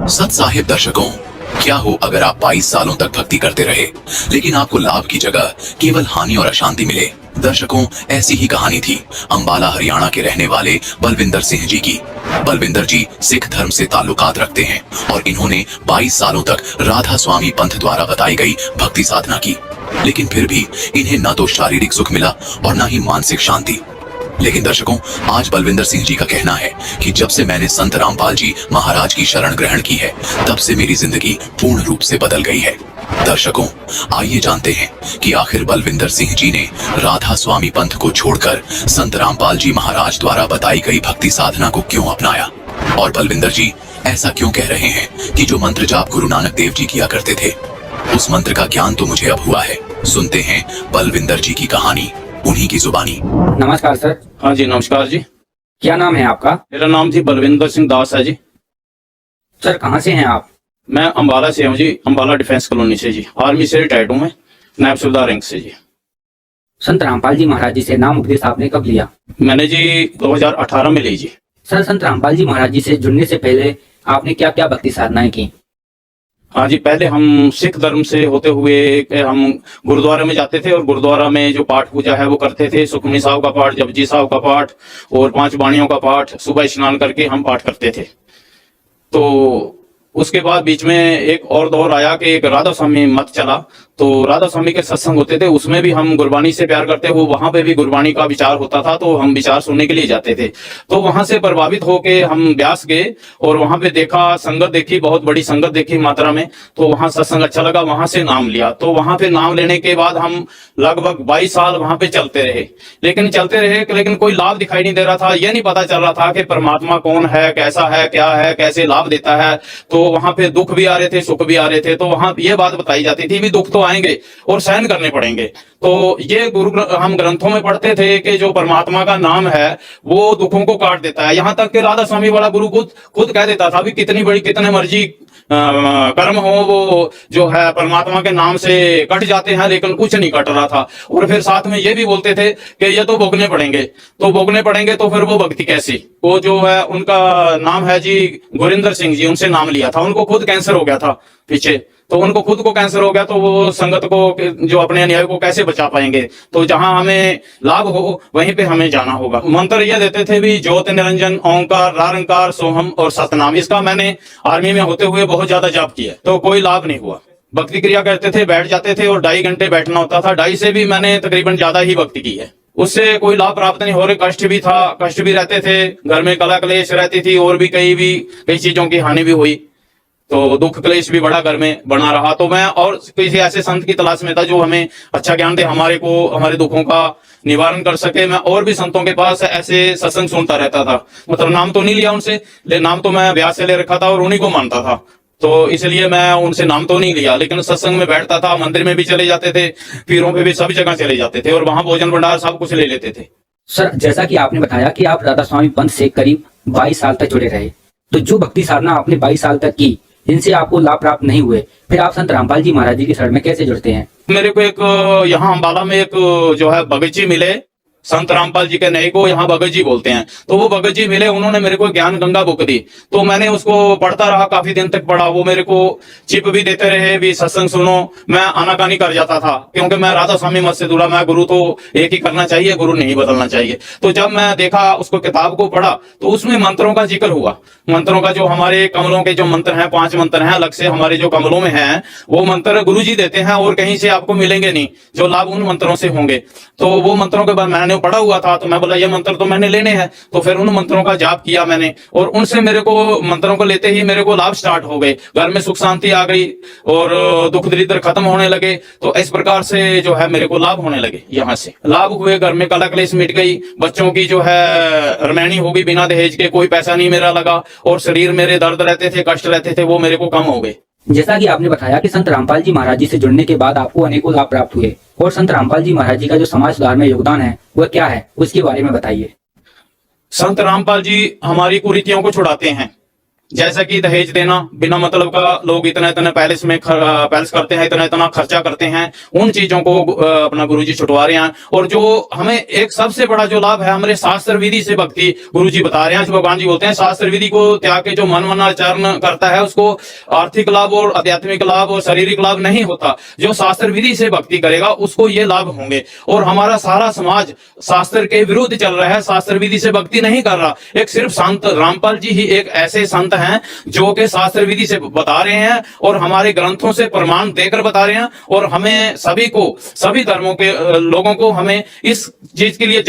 सत साहिब दर्शकों, क्या हो अगर आप 22 सालों तक भक्ति करते रहे लेकिन आपको लाभ की जगह केवल हानि और अशांति मिले। दर्शकों, ऐसी ही कहानी थी अंबाला हरियाणा के रहने वाले बलविंदर सिंह जी की। बलविंदर जी सिख धर्म से ताल्लुकात रखते हैं और इन्होंने 22 सालों तक राधा स्वामी पंथ द्वारा बताई गई भक्ति साधना की, लेकिन फिर भी इन्हें न तो शारीरिक सुख मिला और न ही मानसिक शांति। लेकिन दर्शकों, आज बलविंदर सिंह जी का कहना है कि जब से मैंने संत रामपाल जी महाराज की शरण ग्रहण की है, तब से मेरी जिंदगी पूर्ण रूप से बदल गई है। दर्शकों, आइए जानते हैं कि आखिर बलविंदर सिंह जी ने राधा स्वामी पंथ को छोड़कर संत रामपाल जी महाराज द्वारा बताई गई भक्ति साधना को क्यों अपनाया, और बलविंदर जी ऐसा क्यों कह रहे हैं कि जो मंत्र जाप गुरु नानक देव जी किया करते थे, उस मंत्र का ज्ञान तो मुझे अब हुआ है। सुनते हैं बलविंदर जी की कहानी उन्हीं की जुबानी। नमस्कार सर। हाँ जी, नमस्कार जी। क्या नाम है आपका? मेरा नाम जी बलविंदर सिंह दास है जी। सर कहाँ से हैं आप? मैं अंबाला से हूँ जी, अंबाला डिफेंस कॉलोनी से जी। आर्मी से रिटायर्ड हूँ मैं, नायब सूबेदार रैंक से जी। संत रामपाल जी महाराज जी से नाम उपदेश आपने कब लिया? मैंने जी 2018 में ली जी। सर, संत रामपाल जी महाराज जी से जुड़ने से पहले आपने क्या क्या भक्ति साधनाएं की? हाँ जी, पहले हम सिख धर्म से होते हुए हम गुरुद्वारे में जाते थे और गुरुद्वारा में जो पाठ पूजा है वो करते थे। सुखमनी साहब का पाठ, जपजी साहब का पाठ और 5 बाणियों का पाठ सुबह स्नान करके हम पाठ करते थे। तो उसके बाद बीच में एक और दौर आया कि एक राधा स्वामी मत चला, तो राधा स्वामी के सत्संग होते थे, उसमें भी हम गुरबानी से प्यार करते हुए वहां पे भी गुरबानी का विचार होता था, तो हम विचार सुनने के लिए जाते थे। तो वहां से प्रभावित होके हम ब्यास गए और वहां पे देखा, संगत देखी, बहुत बड़ी संगत देखी मात्रा में, तो वहां सत्संग अच्छा लगा, वहां से नाम लिया। तो वहां पे नाम लेने के बाद हम लगभग 22 साल वहां पे चलते रहे, लेकिन कोई लाभ दिखाई नहीं दे रहा था। यह नहीं पता चल रहा था कि परमात्मा कौन है, कैसा है, क्या है, कैसे लाभ देता है। तो वहां पे दुख भी आ रहे थे, सुख भी आ रहे थे। तो वहां ये बात बताई जाती थी भी दुख तो आएंगे और सहन करने पड़ेंगे। तो ये हम ग्रंथों में पढ़ते थे कि जो परमात्मा का नाम है वो दुखों को काट देता है। यहां तक कि राधा स्वामी वाला गुरु खुद कह देता था भी कितने मर्जी कर्म हो, वो जो है परमात्मा के नाम से कट जाते हैं, लेकिन कुछ नहीं कट रहा था। और फिर साथ में ये भी बोलते थे कि ये तो भोगने पड़ेंगे, तो फिर वो भक्ति कैसी। वो जो है उनका नाम है जी गुरिंदर सिंह जी, उनसे नाम लिया था। उनको खुद कैंसर हो गया था पीछे, तो उनको खुद को कैंसर हो गया, तो वो संगत को, जो अपने अन्याय को कैसे बचा पाएंगे। तो जहां हमें लाभ हो वहीं पे हमें जाना होगा। मंत्र ये देते थे भी ज्योत निरंजन ओंकार रारंकार सोहम और सतनाम। इसका मैंने आर्मी में होते हुए बहुत ज्यादा जाप किया, तो कोई लाभ नहीं हुआ। भक्ति क्रिया करते थे, बैठ जाते थे और 2.5 घंटे बैठना होता था। 2.5 से भी मैंने तकरीबन ज्यादा ही भक्ति की है। उससे कोई लाभ प्राप्त नहीं हो रहे, कष्ट भी था, कष्ट भी रहते थे, घर में कला क्लेश रहती थी और भी कई चीजों की हानि भी हुई, तो दुख क्लेश भी बड़ा घर में बना रहा। तो मैं और किसी ऐसे संत की तलाश में था जो हमें अच्छा ज्ञान दे, हमारे दुखों का निवारण कर सके। मैं और भी संतों के पास ऐसे सत्संग सुनता रहता था। मतलब नाम तो नहीं लिया उनसे, लेकिन नाम तो मैं ब्यास से ले रखा था और उन्हीं को मानता था, तो इसलिए मैं उनसे नाम तो नहीं लिया। लेकिन सत्संग में बैठता था, मंदिर में भी चले जाते थे, पीरों पे भी, सब जगह चले जाते थे और वहां भोजन भंडार सब कुछ ले लेते थे। सर, जैसा कि आपने बताया कि आप राधा स्वामी पंथ से करीब 22 साल तक जुड़े रहे, तो जो भक्ति साधना आपने 22 साल तक की जिनसे आपको लाभ प्राप्त नहीं हुए, फिर आप संत रामपाल जी महाराज जी की शरण में कैसे जुड़ते हैं? मेरे को एक यहाँ अंबाला में एक जो है भगत जी मिले, संत रामपाल जी के नए को यहाँ भगत जी बोलते हैं। तो वो भगत जी मिले, उन्होंने मेरे को ज्ञान गंगा बुक दी, तो मैंने उसको पढ़ता रहा, काफी दिन तक पढ़ा। वो मेरे को चिप भी देते रहे भी सत्संग सुनो। मैं आनाकानी कर जाता था क्योंकि मैं राधा स्वामी मत से जुड़ा। मैं गुरु तो एक ही करना चाहिए, गुरु नहीं बदलना चाहिए। तो जब मैं देखा, उसको किताब को पढ़ा, तो उसमें मंत्रों का जिक्र हुआ। मंत्रों का, जो हमारे कमलों के जो मंत्र हैं, 5 मंत्र हैं अलग से हमारे जो कमलों में हैं, वो मंत्र गुरु जी देते हैं और कहीं से आपको मिलेंगे नहीं, जो लाभ उन मंत्रों से होंगे। तो वो मंत्रों के बाद मैंने पढ़ा हुआ था, तो मैं बोला ये मंत्र तो मैंने लेने हैं। तो फिर उन मंत्रों का जाप किया मैंने, और उनसे मेरे को, मंत्रों को लेते ही मेरे को लाभ स्टार्ट हो गए। घर में सुख शांति आ गई और दुख दरिद्र खत्म होने लगे। तो इस प्रकार से जो है मेरे को लाभ होने लगे। यहाँ से लाभ हुए, घर में कला क्लेश मिट गई, बच्चों की जो है रमैनी हो गई बिना दहेज के, कोई पैसा नहीं मेरा लगा, और शरीर मेरे दर्द रहते थे, कष्ट रहते थे, वो मेरे को कम हो गए। जैसा कि आपने बताया कि संत रामपाल जी महाराज जी से जुड़ने के बाद आपको अनेकों लाभ प्राप्त हुए, और संत रामपाल जी महाराज जी का जो समाज सुधार में योगदान है वह क्या है, उसके बारे में बताइए। संत रामपाल जी हमारी कुरीतियों को छुड़ाते हैं, जैसा कि दहेज देना बिना मतलब का, लोग इतना इतना पैलेस में पैलेस करते हैं, इतना इतना खर्चा करते हैं, उन चीजों को अपना गुरुजी छुटवा रहे हैं। और जो हमें एक सबसे बड़ा जो लाभ है हमारे शास्त्र विधि से भक्ति गुरुजी बता रहे हैं। भगवान जी बोलते हैं शास्त्र विधि को त्याग के जो मन आचरण करता है उसको आर्थिक लाभ और आध्यात्मिक लाभ और शारीरिक लाभ नहीं होता, जो शास्त्र विधि से भक्ति करेगा उसको ये लाभ होंगे। और हमारा सारा समाज शास्त्र के विरुद्ध चल रहा है, शास्त्र विधि से भक्ति नहीं कर रहा। एक सिर्फ संत रामपाल जी ही एक ऐसे संत हैं जो कि शास्त्र विधि से बता रहे हैं और हमारे ग्रंथों से प्रमाण देकर बता रहे हैं। और हमें सभी को, सभी धर्मों के लोगों को हमें इस चीज के लिए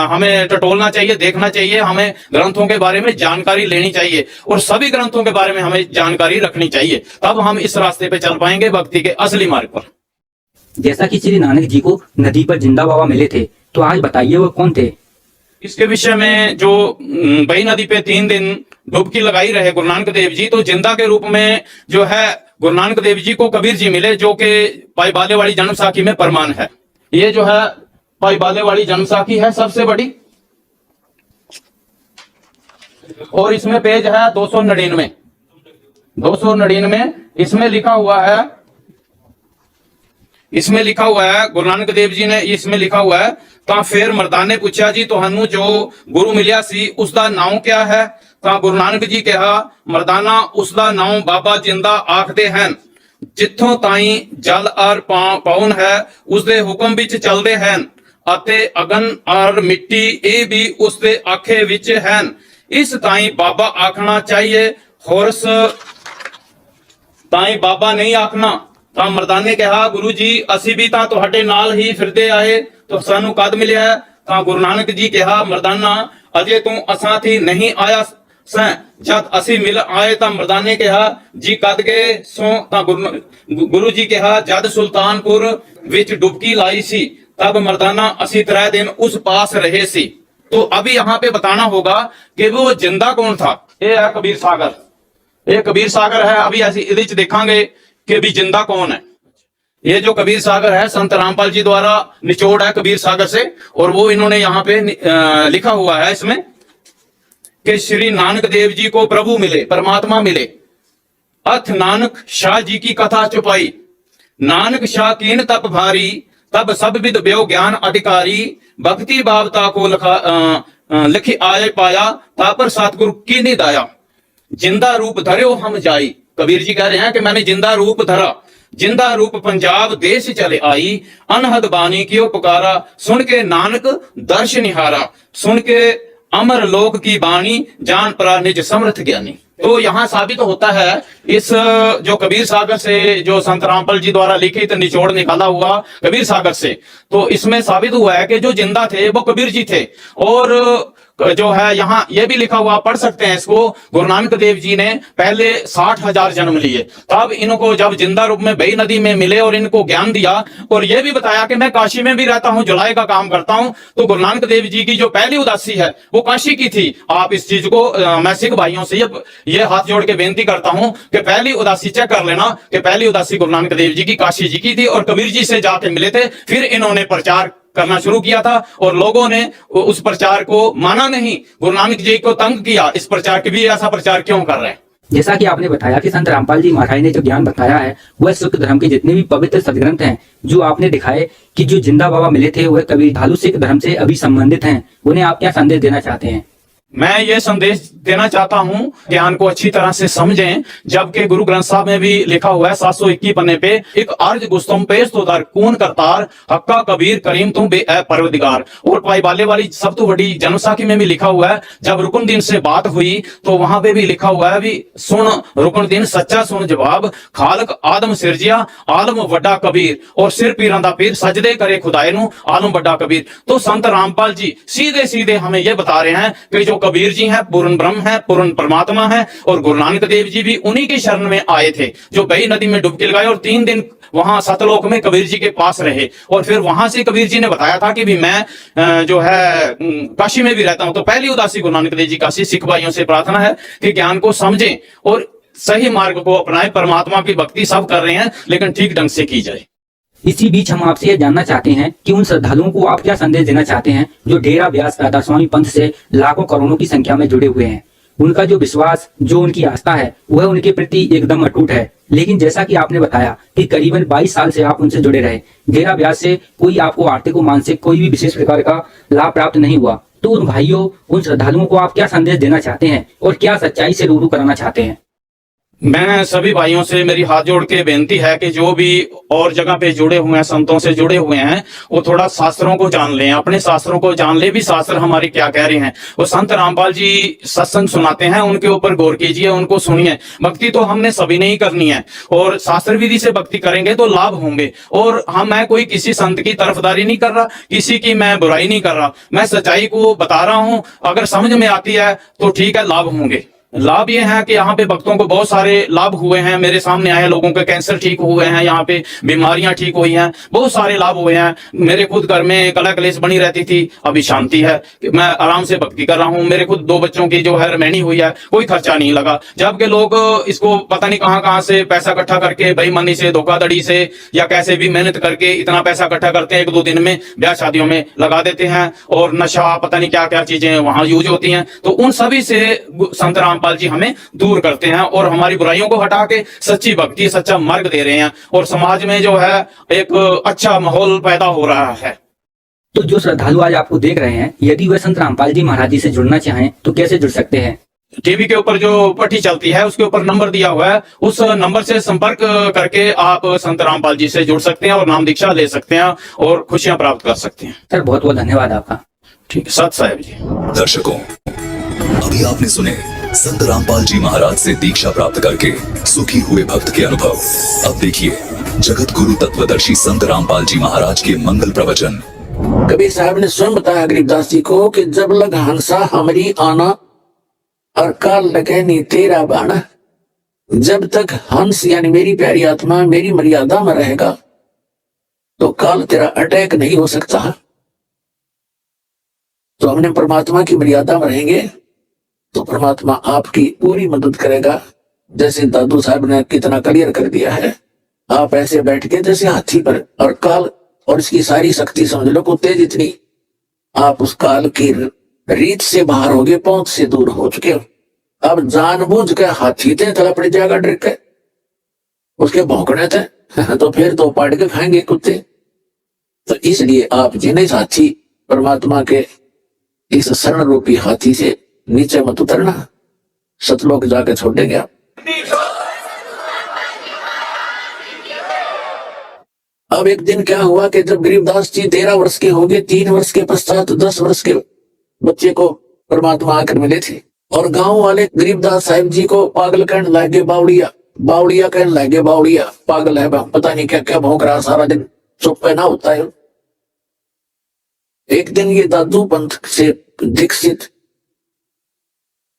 हमें टटोलना चाहिए, देखना चाहिए, हमें ग्रंथों के बारे में जानकारी लेनी चाहिए और सभी ग्रंथों के बारे में हमें जानकारी रखनी चाहिए, तब हम इस रास्ते पे चल पाएंगे भक्ति के असली मार्ग पर। जैसा कि श्री नानक जी को नदी पर जिंदा बाबा मिले थे, तो आज बताइए वो कौन थे? इसके विषय में जो बही नदी पे 3 दिन डुबकी लगाई रहे गुरु नानक देव जी, तो जिंदा के रूप में जो है गुरु नानक देव जी को कबीर जी मिले, जो कि पाई बाले वाली जन्म साखी में प्रमाण है। ये जो है पाई बाले वाली जन्म साखी है सबसे बड़ी, और इसमें पेज है 299। 299 इसमें लिखा हुआ है, इसमें लिखा हुआ है गुरु नानक देव जी ने इसमें लिखा हुआ है, ਤਾਂ फिर मर्दा ने पूछा जी ਤੁਹਾਨੂੰ जो गुरु मिलिया सी उसका नाम क्या है? ਤਾਂ गुरु नानक जी कहा मर्दाना उसका नाम बाबा जिंदा आखते हैं, जिथों ताई जल और पाउन है उसके हुक्म विच चलते हैं, ਅਤੇ अगन और मिट्टी ये भी उसके आखे विच हैं, इस ताई बाबा आखना चाहिए, होरस ताई बाबा नहीं आखना। ਤਾਂ ਮਰਦਾਨੇ ਨੇ ਕਿਹਾ ਗੁਰੂ ਜੀ ਅਸੀਂ ਵੀ ਤਾਂ ਤੁਹਾਡੇ ਨਾਲ ਹੀ ਫਿਰਦੇ ਆਏ, तो सानू कद मिलिया है? ਤਾਂ गुरु नानक जी कहा मर्दाना अजे तू असां थी नहीं आया सैं, जद असी मिल आए ਤਾਂ मर्दाने कहा जी कद गए सो? ਤਾਂ गुरु जी कहा जद सुल्तानपुर विच डुबकी लाई सी, तब मर्दाना असी 3 दिन उस पास रहे सी। तो अभी यहाँ पे बताना होगा कि वो जिंदा कौन था। ये है कबीर सागर, ये कबीर सागर है। अभी ऐसी इहदे च देखांगे कि भी जिंदा कौन है। ये जो कबीर सागर है संत रामपाल जी द्वारा निचोड़ है कबीर सागर से, और वो इन्होंने यहाँ पे लिखा हुआ है इसमें कि श्री नानक देव जी को प्रभु मिले, परमात्मा मिले, अथ नानक शाह जी की कथा चुपाई, नानक शाह कीन तप भारी, तब सब विद ब्यो ज्ञान अधिकारी, भक्ति भावता को लिखी आए पाया, तापर सतगुरु की नहीं दाया, जिंदा रूप धर्यो हम जाई। कबीर जी कह रहे हैं कि मैंने जिंदा रूप धरा, जिंदा रूप पंजाब देश चले आई, अनहद बानी कियो पुकारा, सुन के नानक दर्श निहारा, सुन के अमर लोक की बाणी, जान परा निज समर्थ ज्ञानी। तो यहाँ साबित होता है इस जो कबीर सागर से जो संत रामपाल जी द्वारा लिखित निचोड़ निकाला हुआ कबीर सागर से, तो इसमें साबित हुआ है कि जो जिंदा थे वो कबीर जी थे। और जो है यहाँ ये भी लिखा हुआ, पढ़ सकते हैं इसको, गुरु नानक देव जी ने पहले 60,000 जन्म लिए, तब इनको जब जिंदा रूप में बही नदी में मिले और इनको ज्ञान दिया, और ये भी बताया कि मैं काशी में भी रहता हूँ, जुलाई का काम करता हूँ। तो गुरु नानक देव जी की जो पहली उदासी है वो काशी की थी। आप इस चीज को मैं सिख भाइयों से ये हाथ जोड़ के बेनती करता हूँ कि पहली उदासी चेक कर लेना कि पहली उदासी गुरु नानक देव जी की काशी जी की थी, और कबीर जी से जाके मिले थे। फिर इन्होंने प्रचार करना शुरू किया था और लोगों ने उस प्रचार को माना नहीं, गुरु नानक जी को तंग किया। इस प्रचार के भी ऐसा प्रचार क्यों कर रहे हैं? जैसा कि आपने बताया कि संत रामपाल जी महाराज ने जो ज्ञान बताया है वह सिख धर्म के जितने भी पवित्र सदग्रंथ हैं, जो आपने दिखाए कि जो जिंदा बाबा मिले थे वह कबीर ढालू सिख धर्म से अभी संबंधित हैं, उन्हें आप क्या संदेश देना चाहते हैं? मैं ये संदेश देना चाहता हूं, ज्ञान को अच्छी तरह से समझें, जबकि गुरु ग्रंथ साहब में भी लिखा हुआ है 721 पन्ने पे, एक अर्ज गुस्तम पेश तो दर कून करतार, हक्का कबीर करीम तुम बे परवदिगार। और पाई बाले वाली सब तो बड़ी जनसाखी में भी लिखा हुआ है, जब रुकनुद्दीन से बात हुई तो वहां पे भी लिखा हुआ है भी सुन रुकनुद्दीन सच्चा सुन जवाब, खालक आदम सिरजिया आलम वड्डा कबीर, और सिर पीरां दा पीर सजदे करे खुदाए नू आलम वड्डा कबीर। तो संत रामपाल जी सीधे सीधे हमें ये बता रहे हैं कि जो कबीर जी हैं पूर्ण ब्रह्म है, पूर्ण परमात्मा है, और गुरु नानक देव जी भी उन्हीं की शरण में आए थे, जो बही नदी में डुबकी लगाए और 3 दिन वहां सतलोक में कबीर जी के पास रहे। और फिर वहां से कबीर जी ने बताया था कि भी मैं जो है काशी में भी रहता हूं। तो पहली उदासी गुरु नानक देव जी काशी। सिख भाइयों से प्रार्थना है कि ज्ञान को समझें और सही मार्ग को अपनाएं। परमात्मा की भक्ति सब कर रहे हैं, लेकिन ठीक ढंग से की जाए। इसी बीच हम आपसे यह जानना चाहते हैं कि उन श्रद्धालुओं को आप क्या संदेश देना चाहते हैं जो डेरा ब्यास राधा स्वामी पंथ से लाखों करोड़ों की संख्या में जुड़े हुए हैं। उनका जो विश्वास, जो उनकी आस्था है, वह उनके प्रति एकदम अटूट है। लेकिन जैसा कि आपने बताया कि करीबन 22 साल से आप उनसे जुड़े रहे, गैर ब्याज से कोई आपको आर्थिक और मानसिक कोई भी विशेष प्रकार का लाभ प्राप्त नहीं हुआ, तो उन भाइयों, उन श्रद्धालुओं को आप क्या संदेश देना चाहते हैं और क्या सच्चाई से रूबरू कराना चाहते हैं? मैं सभी भाइयों से मेरी हाथ जोड़ के बेनती है कि जो भी और जगह पे जुड़े हुए हैं, संतों से जुड़े हुए हैं, वो थोड़ा शास्त्रों को जान लें, अपने शास्त्रों को जान ले भी शास्त्र हमारे क्या कह रहे हैं। वो संत रामपाल जी सत्संग सुनाते हैं, उनके ऊपर गौर कीजिए, उनको सुनिए। भक्ति तो हमने सभी ने ही करनी है और शास्त्र विधि से भक्ति करेंगे तो लाभ होंगे। और मैं कोई किसी संत की तरफदारी नहीं कर रहा, किसी की मैं बुराई नहीं कर रहा, मैं सच्चाई को बता रहा हूं। अगर समझ में आती है तो ठीक है, लाभ होंगे। लाभ ये है कि यहाँ पे भक्तों को बहुत सारे लाभ हुए हैं, मेरे सामने आए लोगों के कैंसर ठीक हुए हैं, यहाँ पे बीमारियां ठीक हुई हैं, बहुत सारे लाभ हुए हैं। मेरे खुद घर में कलह कलेश बनी रहती थी, अभी शांति है, मैं आराम से भक्ति कर रहा हूँ। मेरे खुद 2 बच्चों की जो है रमैनी हुई है, कोई खर्चा नहीं लगा। जबकि लोग इसको पता नहीं कहाँ से पैसा इकट्ठा करके बेईमानी से, धोखाधड़ी से या कैसे भी मेहनत करके इतना पैसा इकट्ठा करते हैं, 1-2 दिन में ब्याह शादियों में लगा देते हैं और नशा पता नहीं क्या क्या चीजें वहां यूज होती हैं। तो उन सभी से संत रामपाल जी हमें दूर करते हैं और हमारी बुराइयों को हटा के सच्ची भक्ति, सच्चा मार्ग दे रहे हैं और समाज में जो है एक अच्छा माहौल पैदा हो रहा है। तो जो श्रद्धालु आज आपको देख रहे हैं, यदि वह संत रामपाल जी महाराज जी से जुड़ना चाहें तो कैसे जुड़ सकते हैं? टीवी के ऊपर जो पट्टी चलती है उसके ऊपर नंबर दिया हुआ है, उस नंबर से संपर्क करके आप संत रामपाल जी से जुड़ सकते हैं और नाम दीक्षा ले सकते हैं और खुशियां प्राप्त कर सकते हैं। सर बहुत बहुत धन्यवाद आपका। ठीक है, सत साहेब जी। दर्शकों, अभी आपने सुने संत रामपाल जी महाराज से दीक्षा प्राप्त करके सुखी हुए भक्त के अनुभव। अब देखिए जगत गुरु तत्वदर्शी संत रामपाल जी महाराज के मंगल प्रवचन। कबीर साहब ने स्वयं बताया गरीबदास जी को कि जब लग हंसा हमारी आना और काल लगे नी तेरा बाणा। जब तक हंस यानी मेरी प्यारी आत्मा मेरी मर्यादा में रहेगा तो काल तेरा अटैक नहीं हो सकता। तो हमने परमात्मा की मर्यादा में रहेंगे तो परमात्मा आपकी पूरी मदद करेगा। जैसे दादू साहब ने कितना क्लियर कर दिया है, आप ऐसे बैठ के जैसे हाथी पर, और काल और इसकी सारी शक्ति समझ लो को तेज इतनी, आप उस काल की रीत से बाहर हो गए, पहुंच से दूर हो चुके हो। अब जानबूझ के हाथी थे तला पड़ जाएगा डर के, उसके भौंकने थे तो फिर तो पाड़ के खाएंगे कुत्ते। तो इसलिए आप जिन्हें हाथी परमात्मा के इस शरण रूपी हाथी से नीचे मत उतरना, सतलोक जाके छोड़ेंगे आप। अब एक दिन क्या हुआ कि जब गरीबदास जी 13 वर्ष के हो गए, 3 वर्ष के पश्चात 10 वर्ष के बच्चे को परमात्मा आकर मिले थे और गांव वाले गरीबदास साहिब जी को पागल कहने लगे, बावड़िया बावड़िया कहने लगे, बावड़िया पागल है, पता नहीं क्या क्या भौंक रहा सारा दिन, चुप ना होता है। एक दिन ये दादू पंथ से दीक्षित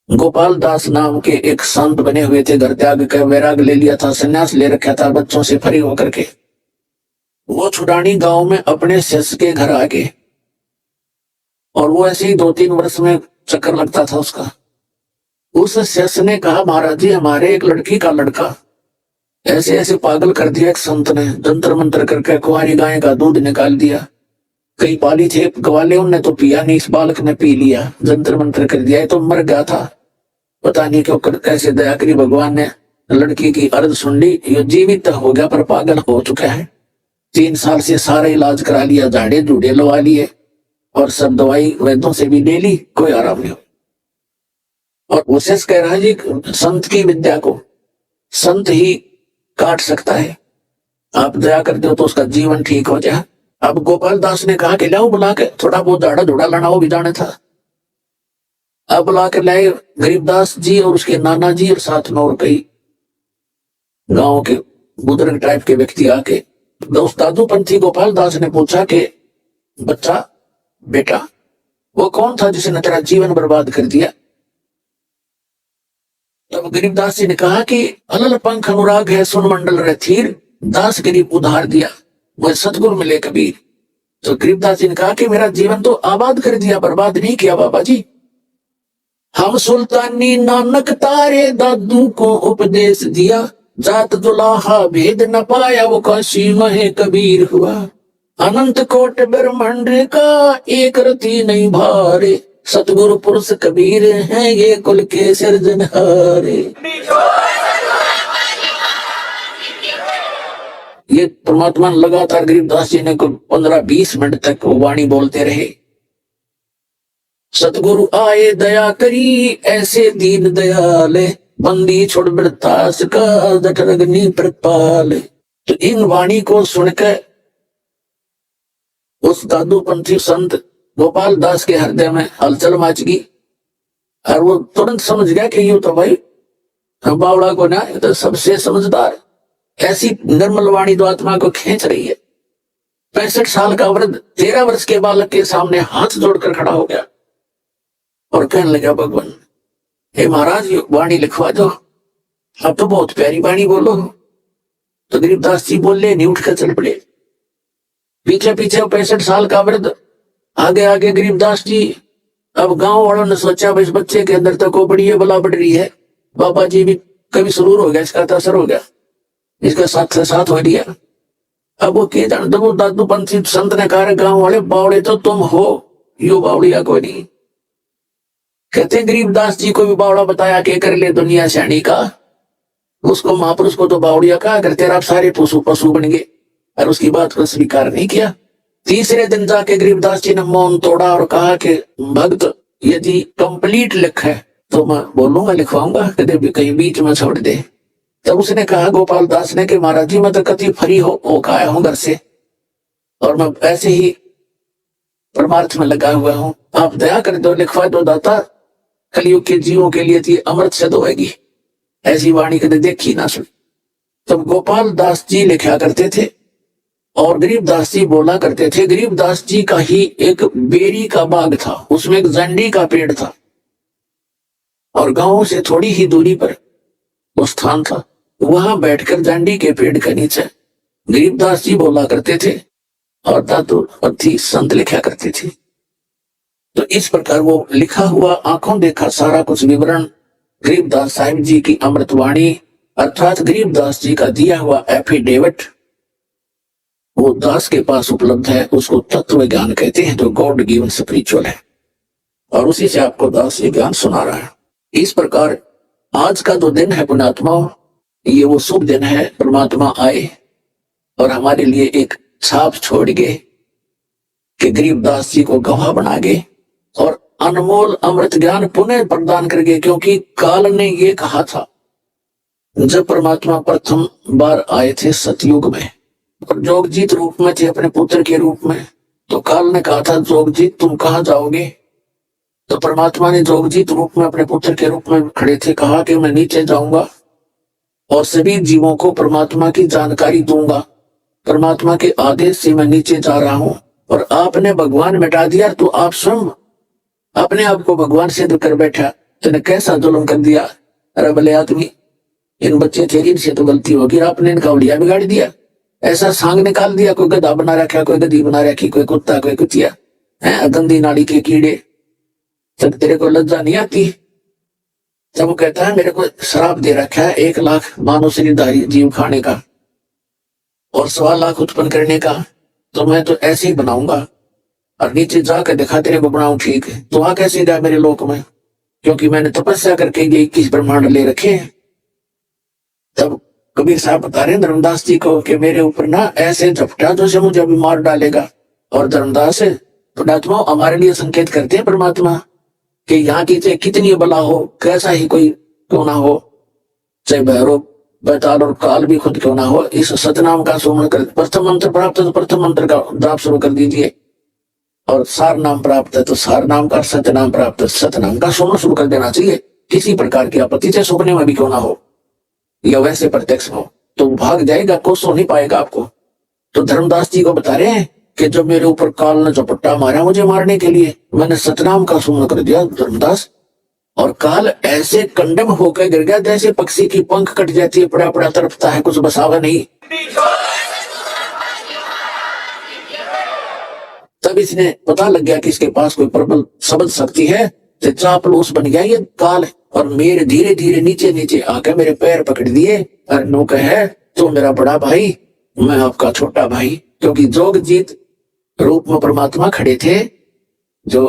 गोपाल दास नाम के एक संत बने हुए थे, घर त्याग कर वैराग ले लिया था, संन्यास ले रखा था बच्चों से फ्री होकर के। वो छुडानी गांव में अपने शिष्य के घर आ गए और वो ऐसे ही 2-3 वर्ष में चक्कर लगता था उसका। उस शिष्य ने कहा, महाराज जी हमारे एक लड़की का लड़का ऐसे ऐसे पागल कर दिया, एक संत ने जंतर मंत्र करके कुंवारी गाय का दूध निकाल दिया, कई पाली थे गवाले, उनने तो पिया नहीं, इस बालक ने पी लिया, जंतर मंत्र कर दिया, तो मर गया था। पता नहीं क्यों कैसे दया करी भगवान ने, लड़की की अर्ज सुन ली, ये जीवित हो गया पर पागल हो चुका है। 3 साल से सारा इलाज करा लिया, झाड़े जूड़े लगा लिए और सब दवाई वैद्यों से भी ले ली, कोई आराम नहीं हो। और उसे कह रहा है जी संत की विद्या को संत ही काट सकता है, आप दया करते हो तो उसका जीवन ठीक हो जाए। अब गोपाल दास ने कहा कि लाओ बुला के, थोड़ा बहुत झाड़ा धूड़ा लाना वो भी जाने था। अब बुला के लाए गरीबदास जी और उसके नाना जी और साथ में और कई गांव के बुजुर्ग टाइप के व्यक्ति आके। दोस्त दादू पंथी गोपाल दास ने पूछा कि बच्चा बेटा वो कौन था जिसने तेरा जीवन बर्बाद कर दिया? तब गरीबदास जी ने कहा कि अलल पंख अनुराग है सुन मंडल रथीर, दास गरीब उधार दिया, वह सतगुरु मिले कबीर। तो गरीबदास जी ने कहा कि मेरा जीवन तो आबाद कर दिया, बर्बाद नहीं किया बाबा जी। हम सुल्तानी नानक तारे दादू को उपदेश दिया, जात दुलाहा भेद न पाया वो काशी महे कबीर हुआ। अनंत कोट ब्रह्मांड का एक रति नहीं भारे, सतगुरु पुरुष कबीर हैं ये कुल के सिरजनहारे। ये परमात्मा लगातार गरीबदास जी ने 15-20 मिनट तक वो वाणी बोलते रहे। सतगुरु आए दया करी ऐसे दीन दयाले, बंदी छोड़ बरतास का जठरग्नि प्रपाल। तो इन वाणी को सुनकर उस दादूपंथी संत गोपाल दास के हृदय में हलचल मच गई और वो तुरंत समझ गया कि यूं तो भाई बावड़ा को ना तो सबसे समझदार, ऐसी निर्मल वाणी तो आत्मा को खींच रही है। 65 साल का वृद्ध 13 वर्ष के बालक के सामने हाथ जोड़कर खड़ा हो गया और कहने लगा, भगवान हे महाराज ये वाणी लिखवा दो, अब तो बहुत प्यारी वाणी बोलो। तो गरीबदास जी बोले नहीं, उठकर चल पड़े। पीछे पीछे 65 साल का वृद्ध, आगे आगे गरीबदास जी। अब गांव वालों ने सोचा इस बच्चे के अंदर तो को बड़ी है बला बढ़ रही है, बाबा जी भी कभी सुरूर हो गया, इसका तो असर हो गया, इसका साथ से साथ हो गया। अब वो के जान वो दादू पंथी संत ने कहा, गांव वाले बावड़े तो तुम हो, यो बावड़िया कोई नहीं। कहते गरीबदास जी को भी बावड़ा बताया के कर ले दुनिया श्याणी का, उसको महापुरुष को तो बावड़िया कहा करते, आप सारे पशु पशु बन गए और उसकी बात को स्वीकार नहीं किया। तीसरे दिन जाके गरीबदास जी ने मौन तोड़ा और कहा कि भक्त यदि कंप्लीट लिख है तो मैं बोलूंगा, लिखवाऊंगा, कभी कहीं बीच में छोड़ दे। तब उसने कहा गोपाल दास ने कि महाराज जी मैं तो कति फ्री हो आया हूं घर से और मैं ऐसे ही परमार्थ में लगा हुआ हूं, आप दया कर दो, लिखवा दो दाता, कलयुग के जीवों के लिए थी अमृत सिद्ध होगी, ऐसी वाणी कभी देखी ना सुनी। तब गोपाल दास जी लिखा करते थे और गरीबदास जी बोला करते थे। गरीबदास जी का ही एक बेरी का बाग था, उसमें एक जंडी का पेड़ था और गांव से थोड़ी ही दूरी पर वो स्थान था। वहां बैठकर जंडी के पेड़ के नीचे गरीबदास जी बोला करते थे और दादू पंथी संत लिखा करते थे। तो इस प्रकार वो लिखा हुआ आंखों देखा सारा कुछ विवरण गरीबदास साहिब जी की अमृतवाणी अर्थात गरीबदास जी का दिया हुआ एफिडेविट वो दास के पास उपलब्ध है। उसको तत्व ज्ञान कहते हैं, जो गॉड गिवन स्पिरिचुअल है, और उसी से आपको दास ये ज्ञान सुना रहा है। इस प्रकार आज का जो दिन है पुण्यात्माओं, ये वो शुभ दिन है। परमात्मा आए और हमारे लिए एक छाप छोड़ गए कि गरीबदास जी को गवाह बना गए और अनमोल अमृत ज्ञान पुनः प्रदान कर गए। क्योंकि काल ने ये कहा था जब परमात्मा प्रथम बार आए थे सतयुग में और जोगजीत रूप में थे अपने पुत्र के रूप में, तो काल ने कहा था जोगजीत तुम कहाँ जाओगे। तो परमात्मा ने जोगजीत रूप में अपने पुत्र के रूप में खड़े थे कहा कि मैं नीचे जाऊंगा और सभी जीवों को परमात्मा की जानकारी दूंगा। परमात्मा के आदेश से मैं नीचे जा रहा हूं और आपने भगवान मिटा दिया, तो आप स्वयं अपने आप को भगवान सिद्ध कर बैठा। तूने कैसा जुल्म कर दिया, अरे भले आदमी, इन बच्चे थे इनसे तो गलती होगी, आपने इनका उलिया बिगाड़ दिया, ऐसा सांग निकाल दिया, कोई गधा बना रखा, कोई गधी बना रखी, कोई कुत्ता, कोई कुतिया है, गंदी नाली के कीड़े। तब तेरे को लज्जा नहीं आती? तब वो कहता है मेरे को शराब दे रखा है 1 लाख मानव शरीरधारी जीव खाने का और 1.25 लाख उत्पन्न करने का, तो मैं तो ऐसे ही बनाऊंगा और नीचे जाकर दिखा तेरे को बनाऊं, ठीक है। तो वहां कैसे जाए मेरे लोक में, क्योंकि मैंने तपस्या करके ये 21 ब्रह्मांड ले रखे हैं। तब कबीर साहब बता रहे हैं धर्मदास जी को कि मेरे ऊपर ना ऐसे झपटा जो से मुझे अभी मार डालेगा। और धर्मदास पुण्यात्मा हमारे लिए संकेत करते हैं परमात्मा कि यहाँ की चाहे कितनी बला हो, कैसा ही कोई क्यों ना हो, चाहे भैरव बैताल और काल भी खुद क्यों ना हो, इस सतनाम का सुमरण कर। प्रथम मंत्र प्राप्त है तो प्रथम मंत्र का जाप शुरू कर दीजिए, और सार नाम प्राप्त है तो सार नाम का, सतनाम प्राप्त है सतनाम का सुमरण शुरू कर देना चाहिए। किसी प्रकार की आपत्ति चाहे सुपने में भी क्यों ना हो या वैसे प्रत्यक्ष हो, तो भाग जाएगा, को सो नहीं पाएगा आपको। तो धर्मदास जी को बता रहे हैं कि जब मेरे ऊपर काल ने झपट्टा मारा मुझे मारने के लिए, मैंने सतनाम का सुमरण कर दिया धर्मदास, और काल ऐसे कंडम होकर गिर गया जैसे पक्षी की पंख कट जाती है, पड़ा पड़ा तड़पता है, कुछ बसावा नहीं। तब इसने पता लग गया कि इसके पास कोई प्रबल शब्द शक्ति है, तो चापलूस बन गया ये काल, और मेरे धीरे धीरे नीचे नीचे आकर मेरे पैर पकड़ दिए और नो कहे तो मेरा बड़ा भाई, मैं आपका छोटा भाई। क्योंकि जोगजीत रूप में परमात्मा खड़े थे, जो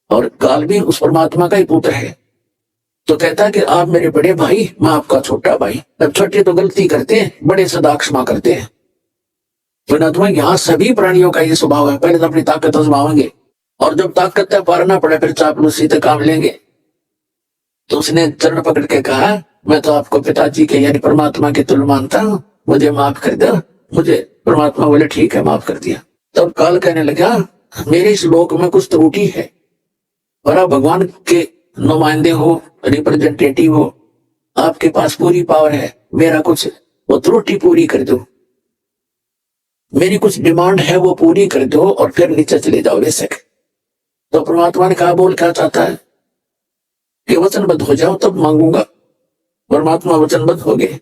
और काल भी उस परमात्मा का ही पुत्र है। तो कहता कि आप मेरे बड़े भाई, मैं आपका छोटा भाई। अब छोटे तो गलती करते हैं, बड़े सदा क्षमा करते हैं। परमात्मा यहाँ सभी प्राणियों का ये स्वभाव है, पहले तो अपनी ताकत आजमाएंगे और जब ताकत तक पारना पड़े फिर चापलूसी तक काम लेंगे। तो उसने चरण पकड़ के कहा, मैं तो आपको पिताजी के यानी परमात्मा के तुल्य मानता हूँ, मुझे माफ कर दो। मुझे परमात्मा बोले ठीक है, माफ कर दिया। तब काल कहने लगा, मेरे इस लोक में कुछ त्रुटि है और आप भगवान के नुमाइंदे हो, रिप्रेजेंटेटिव हो, आपके पास पूरी पावर है, मेरा कुछ वो त्रुटि पूरी कर दो, मेरी कुछ डिमांड है वो पूरी कर दो और फिर नीचे चले जाओ बेशक। तो परमात्मा ने कहा, बोल क्या चाहता है कि वचनबद्ध हो जाओ तब मांगूंगा। परमात्मा वचनबद्ध हो गए।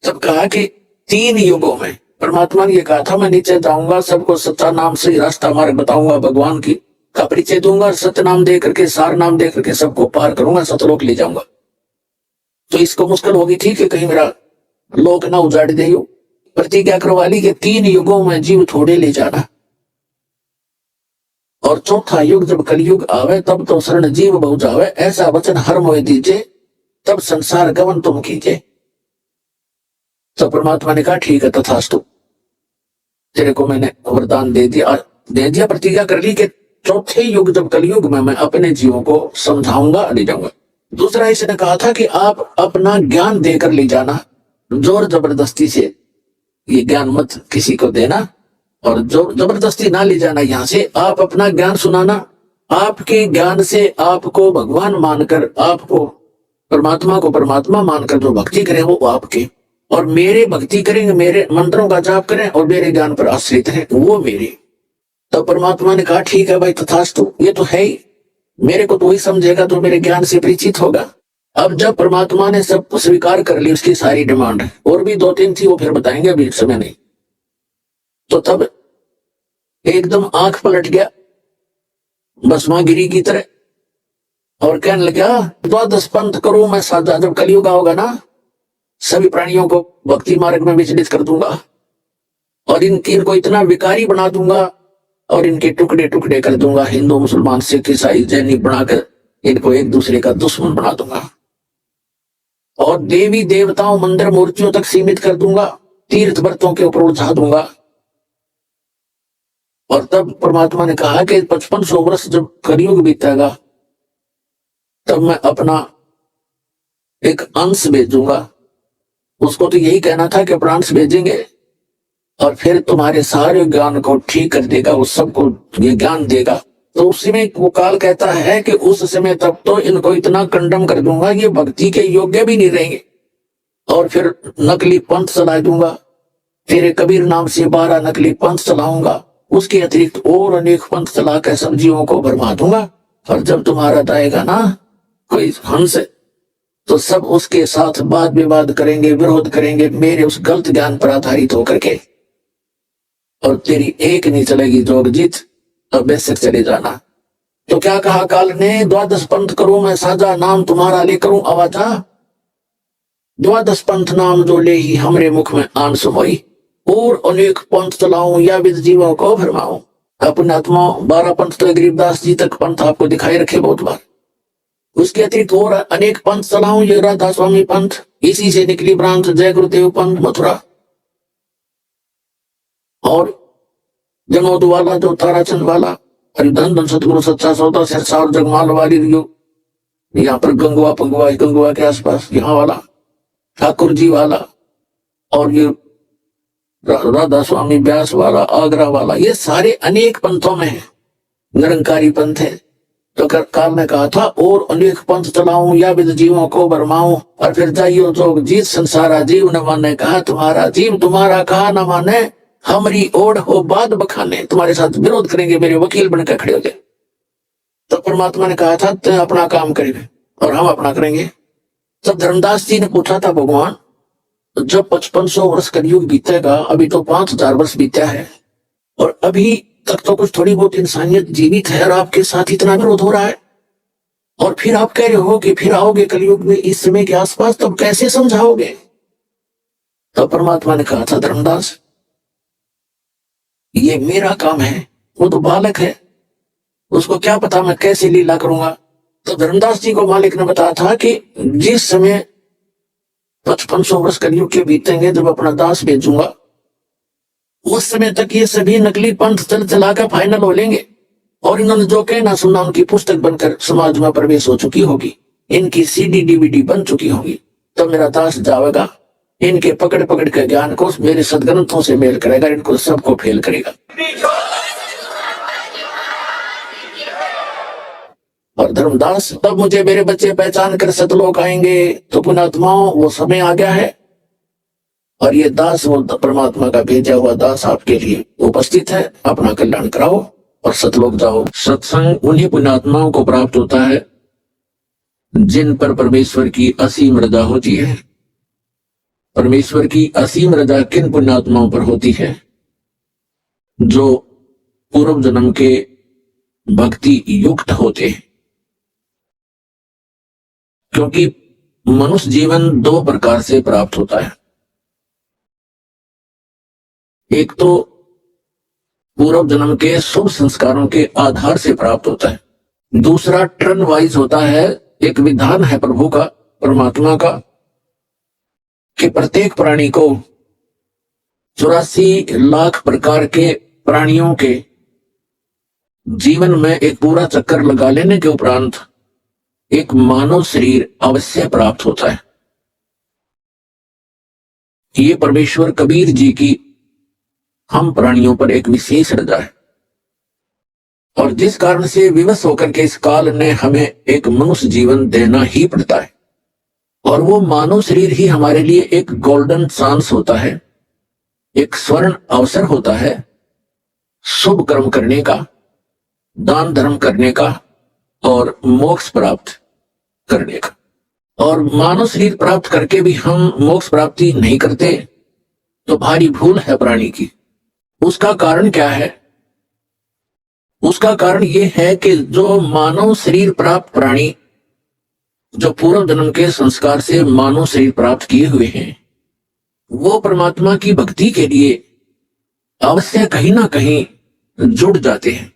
तब कहा कि 3 युगों में परमात्मा ने ये कहा था, मैं नीचे जाऊंगा, सबको सच्चा नाम से रास्ता मार्ग बताऊंगा, भगवान की का परिचय दूंगा, सत्य नाम दे करके, सार नाम दे करके सबको पार करूंगा, सतलोक ले जाऊंगा। तो इसको मुश्किल होगी, ठीक है, कहीं मेरा लोक ना उजाड़ दे। प्रतिज्ञा करवा ली कि 3 युगों में जीव थोड़े ले जाना और चौथा युग जब कलयुग आवे तब तो शरण जीव बहु जावे, ऐसा वचन हर मोह दीजिए, तब संसार गमन तुम कीजिए। तो परमात्मा ने कहा, ठीक है तथास्तु, तेरे को मैंने वरदान दे दिया, प्रतिज्ञा कर ली कि चौथे युग जब कलयुग में मैं अपने जीवों को समझाऊंगा, ले जाऊंगा। दूसरा इसने कहा था कि आप अपना ज्ञान देकर ले जाना, जोर जबरदस्ती से ये ज्ञान मत किसी को देना और जो जबरदस्ती ना ले जाना। यहाँ से आप अपना ज्ञान सुनाना, आपके ज्ञान से आपको भगवान मानकर, आपको परमात्मा को परमात्मा मानकर जो भक्ति करें वो आपके, और मेरे भक्ति करेंगे, मेरे मंत्रों का जाप करें और मेरे ज्ञान पर आश्रित है वो मेरे। तब परमात्मा ने कहा, ठीक है भाई तथास्तु, ये तो है ही, मेरे को तो वही समझेगा तो मेरे ज्ञान से परिचित होगा। अब जब परमात्मा ने सब स्वीकार कर ली, उसकी सारी डिमांड, और भी 2-3 थी वो फिर बताएंगे, अभी समय नहीं। तो तब एकदम आंख पलट गया भस्मागिरी की तरह और कहने लगा, 12 पंथ करूं मैं साझा, जब कलयुग होगा ना सभी प्राणियों को भक्ति मार्ग में विचलित कर दूंगा और इनको इतना विकारी बना दूंगा और इनके टुकड़े टुकड़े कर दूंगा, हिंदू मुसलमान सिख ईसाई जैनी बनाकर इनको एक दूसरे का दुश्मन बना दूंगा और देवी देवताओं मंदिर मूर्तियों तक सीमित कर दूंगा, तीर्थ व्रतों के ऊपर उलझा दूंगा। और तब परमात्मा ने कहा कि 5500 वर्ष जब कलयुग बीतेगा तब मैं अपना एक अंश भेजूंगा। उसको तो यही कहना था कि अपना अंश भेजेंगे और फिर तुम्हारे सारे ज्ञान को ठीक कर देगा, उस सबको ये ज्ञान देगा। तो उस समय वो काल कहता है कि उस समय तक तो इनको इतना कंडम कर दूंगा, ये भक्ति के योग्य भी नहीं रहेंगे और फिर नकली पंथ चला दूंगा, तेरे कबीर नाम से 12 नकली पंथ चलाऊंगा, उसके अतिरिक्त और अनेक पंथ चला कर सब जीवों को भरमा दूंगा। और जब तुम्हारा आएगा ना कोई हंस, तो सब उसके साथ वाद विवाद करेंगे, विरोध करेंगे मेरे उस गलत ज्ञान पर आधारित होकर के, और तेरी एक नहीं चलेगी जोग जीत, अब बेशक चले जाना। तो क्या कहा काल ने, 12 पंथ करूं मैं साझा, नाम तुम्हारा ले करूं आवाजा, 12 पंथ नाम जो ले ही हमरे मुख में आन समोई, और अनेक पंथ चलाऊं या विद जीवों को भरमाऊं। अपने आत्मा 12 पंथ तो गरीबदास जी तक पंथ आपको दिखाई रखे बहुत बार, उसके अतिरिक्त और अनेक पंथ चलाऊं, ये राधा स्वामी पंथ, इसी से निकली ब्रांच जय गुरुदेव पंथ मथुरा, और जनोद वाला जो ताराचंद वाला, हरिधन धन सतगुरु सच्चा सौदा सिरसा और जगमाल वाली यहाँ पर गंगुआ के आसपास यहाँ वाला, ठाकुर जी वाला, और ये राधा स्वामी व्यास वाला, आगरा वाला, ये सारे अनेक पंथों में है, निरंकारी पंथ है। तो काल ने कहा था और अनेक पंथ चलाऊं या विद जीवों को भरमाऊं, और फिर जाइयो जोग जीत संसारा जीव न माने, कहा तुम्हारा जीव तुम्हारा कहा न माने, हमारी ओढ़ हो बाद बखाने, तुम्हारे साथ विरोध करेंगे, मेरे वकील बनकर खड़े हो जाए। तो परमात्मा ने कहा था तुम अपना काम करेंगे और हम अपना करेंगे। तब धर्मदास जी ने पूछा था, भगवान जब 5500 वर्ष कलयुग बीतेगा, अभी तो 5000 वर्ष बीता है और अभी तक तो कुछ थोड़ी बहुत इंसानियत जीवित है और आपके साथ इतना विरोध हो रहा है, और फिर आप कह रहे हो कि फिर आओगे कलयुग में इस समय के आसपास, तब कैसे समझाओगे? तब परमात्मा ने कहा था, धर्मदास ये मेरा काम है, वो तो बालक है, उसको क्या पता मैं कैसे लीला करूंगा। तो धर्मदास जी को मालिक ने बताया था कि जिस समय 5500 वर्ष कलयुग के बीतेंगे जब अपना दास भेजूंगा, उस समय तक ये सभी नकली पंथ चला कर फाइनल हो लेंगे और इन्होंने जो कहना सुना उनकी पुस्तक बनकर समाज में प्रवेश हो चुकी होगी, इनकी सीडी डीवीडी बन चुकी होगी। तो मेरा दास जाएगा, इनके पकड़ पकड़ के ज्ञान को मेरे सदग्रंथों से मेल करेगा, इनको सबको फेल करेगा। और धर्मदास, तब मुझे मेरे बच्चे पहचान कर सतलोक आएंगे। तो पुणात्माओं, वो समय आ गया है और ये दास वो परमात्मा का भेजा हुआ दास आपके लिए उपस्थित है। अपना कल्याण कराओ और सतलोक जाओ। सत्संग उन्हीं पुण्यात्माओं को प्राप्त होता है जिन पर परमेश्वर की असीम रजा होती है। परमेश्वर की असीम रजा किन पुण्यात्माओं पर होती है? जो पूर्व जन्म के भक्ति युक्त होते हैं। क्योंकि मनुष्य जीवन दो प्रकार से प्राप्त होता है। एक तो पूर्व जन्म के शुभ संस्कारों के आधार से प्राप्त होता है, दूसरा टर्न वाइज होता है। एक विधान है प्रभु का, परमात्मा का, कि प्रत्येक प्राणी को 84 लाख प्रकार के प्राणियों के जीवन में एक पूरा चक्कर लगा लेने के उपरांत एक मानव शरीर अवश्य प्राप्त होता है। ये परमेश्वर कबीर जी की हम प्राणियों पर एक विशेष रजा है और जिस कारण से विवश होकर के इस काल ने हमें एक मनुष्य जीवन देना ही पड़ता है। और वो मानव शरीर ही हमारे लिए एक गोल्डन चांस होता है, एक स्वर्ण अवसर होता है शुभ कर्म करने का, दान धर्म करने का और मोक्ष प्राप्त करने का। और मानव शरीर प्राप्त करके भी हम मोक्ष प्राप्ति नहीं करते तो भारी भूल है प्राणी की। उसका कारण क्या है? उसका कारण यह है कि जो मानव शरीर प्राप्त प्राणी, जो पूर्व जन्म के संस्कार से मानव शरीर प्राप्त किए हुए हैं, वो परमात्मा की भक्ति के लिए अवश्य कहीं ना कहीं जुड़ जाते हैं।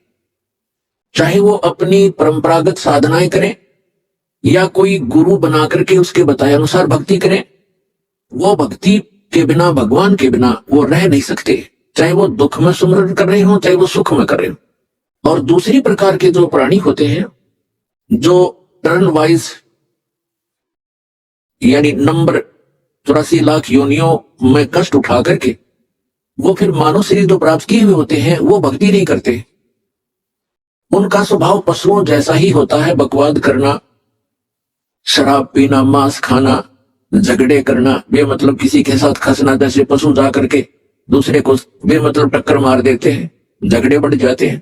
चाहे वो अपनी परंपरागत साधनाएं करें या कोई गुरु बना करके उसके बताए अनुसार भक्ति करें, वो भक्ति के बिना, भगवान के बिना वो रह नहीं सकते। चाहे वो दुख में सुमरन कर रहे हो, चाहे वो सुख में कर रहे हो। और दूसरी प्रकार के जो प्राणी होते हैं, जो टर्न वाइज यानी नंबर 84 लाख योनियों में कष्ट उठा करके वो फिर मानव शरीर जो प्राप्त किए हुए होते हैं, वो भक्ति नहीं करते। उनका स्वभाव पशुओं जैसा ही होता है, बकवाद करना, शराब पीना, मांस खाना, झगड़े करना, बेमतलब किसी के साथ खसना। जैसे पशु जा करके दूसरे को बेमतलब टक्कर मार देते हैं, झगड़े बढ़ जाते हैं।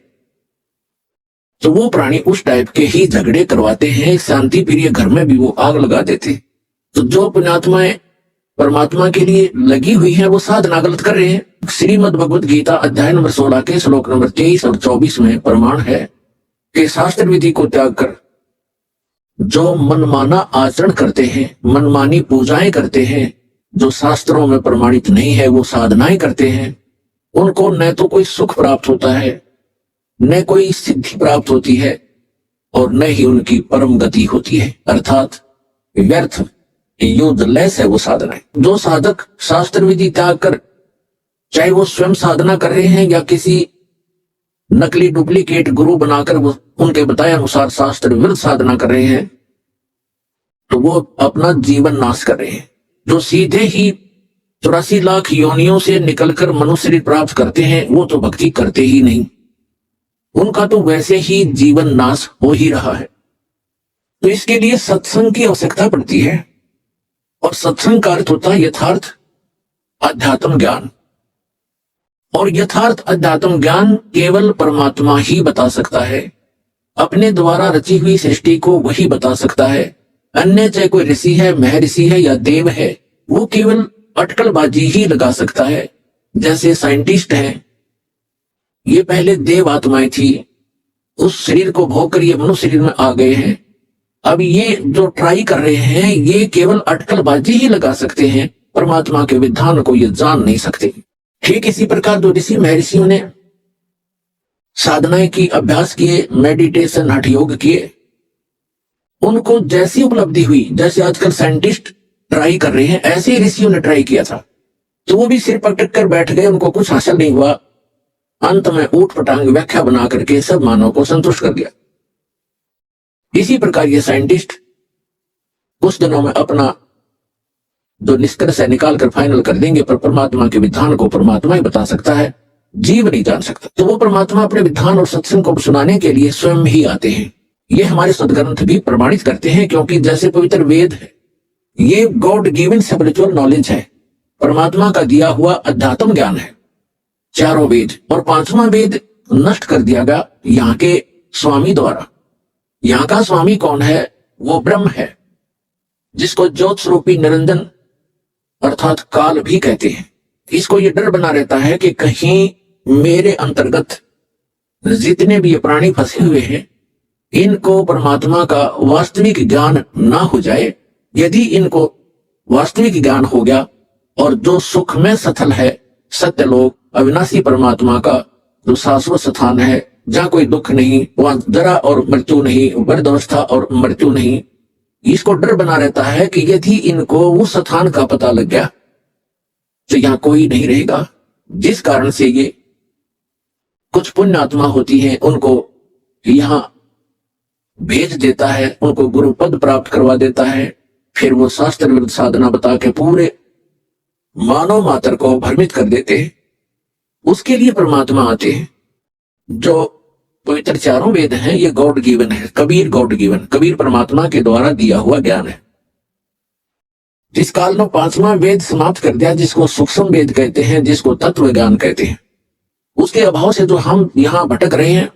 तो वो प्राणी उस टाइप के ही झगड़े करवाते हैं। शांति प्रिय घर में भी वो आग लगा देते हैं। तो जो पुण्यात्माएं परमात्मा के लिए लगी हुई है वो साधना गलत कर रहे हैं। श्रीमद् भगवद गीता अध्याय नंबर 16 के श्लोक नंबर 23 और 24 में प्रमाण है कि शास्त्र विधि को त्याग कर जो मनमाना आचरण करते हैं, मनमानी पूजाएं करते हैं, जो शास्त्रों में प्रमाणित नहीं है, वो साधनाएं करते हैं, उनको न तो कोई सुख प्राप्त होता है, न कोई सिद्धि प्राप्त होती है और न ही उनकी परम गति होती है। अर्थात व्यर्थ, यूजलेस है वो साधनाएं। जो साधक शास्त्र विधि त्याग कर, चाहे वो स्वयं साधना कर रहे हैं या किसी नकली डुप्लीकेट गुरु बनाकर वो उनके बताए अनुसार शास्त्र विरुद्ध साधना कर रहे हैं, तो वो अपना जीवन नाश कर रहे हैं। जो सीधे ही 84 लाख योनियों से निकलकर मनुष्य शरीर प्राप्त करते हैं, वो तो भक्ति करते ही नहीं, उनका तो वैसे ही जीवन नाश हो ही रहा है। तो इसके लिए सत्संग की आवश्यकता पड़ती है और सत्संग का अर्थ होता है यथार्थ अध्यात्म ज्ञान। और यथार्थ अध्यात्म ज्ञान केवल परमात्मा ही बता सकता है। अपने द्वारा रची हुई सृष्टि को वही बता सकता है। अन्य चाहे कोई ऋषि है, महर्षि है या देव है, वो केवल अटकलबाजी ही लगा सकता है। जैसे साइंटिस्ट हैं, ये पहले देव आत्माएं थी, उस शरीर को भोग कर ये मनुष्य शरीर में आ गए हैं। अब ये जो ट्राई कर रहे हैं, ये केवल अटकलबाजी ही लगा सकते हैं, परमात्मा के विधान को ये जान नहीं सकते। ठीक इसी प्रकार जो ऋषि महर्षियों ने साधनाएं की, अभ्यास किए, मेडिटेशन, हठ योग किए, उनको जैसी उपलब्धि हुई, जैसे आजकल साइंटिस्ट ट्राई कर रहे हैं, ऐसे ही ऋषियों ने ट्राई किया था। तो वो भी सिर पटक कर बैठ गए, उनको कुछ हासिल नहीं हुआ। अंत में ऊट पटांग व्याख्या बना करके सब मानव को संतुष्ट कर दिया। इसी प्रकार ये साइंटिस्ट कुछ दिनों में अपना जो निष्कर्ष है निकाल कर फाइनल कर देंगे, पर परमात्मा के विधान को परमात्मा ही बता सकता है, जीव नहीं जान सकता। तो वो परमात्मा अपने विधान और सत्संग को सुनाने के लिए स्वयं ही आते हैं। ये हमारे सदग्रंथ भी प्रमाणित करते हैं, क्योंकि जैसे पवित्र वेद है, ये गॉड गिवन स्पिरिचुअल नॉलेज है, परमात्मा का दिया हुआ अध्यात्म ज्ञान है, चारों वेद। और पांचवा वेद नष्ट कर दिया गया यहाँ के स्वामी द्वारा। यहाँ का स्वामी कौन है? वो ब्रह्म है, जिसको ज्योत स्वरूपी निरंजन अर्थात काल भी कहते हैं। इसको ये डर बना रहता है कि कहीं मेरे अंतर्गत जितने भी ये प्राणी फंसे हुए हैं, इनको परमात्मा का वास्तविक ज्ञान ना हो जाए। यदि इनको वास्तविक ज्ञान हो गया और जो सुख में सथल है, सत्यलोक, अविनाशी परमात्मा का जो शाश्वत स्थान है, जहाँ कोई दुख नहीं, वहां जरा और मृत्यु नहीं, वृद्धावस्था और मृत्यु नहीं, इसको डर बना रहता है कि यदि इनको उस स्थान का पता लग गया तो यहाँ कोई नहीं रहेगा। जिस कारण से ये कुछ पुण्य आत्मा होती है, उनको यहाँ भेज देता है, उनको गुरु पद प्राप्त करवा देता है। फिर वो शास्त्र विरुद्ध साधना बता के पूरे मानव मात्र को भ्रमित कर देते हैं। उसके लिए परमात्मा आते हैं। जो पवित्र चारों वेद हैं, ये गॉड गिवन है, कबीर गॉड गिवन, कबीर परमात्मा के द्वारा दिया हुआ ज्ञान है। जिस काल में पांचवा वेद समाप्त कर दिया, जिसको सूक्ष्म वेद कहते हैं, जिसको तत्व ज्ञान कहते हैं, उसके अभाव से जो हम यहाँ भटक रहे हैं,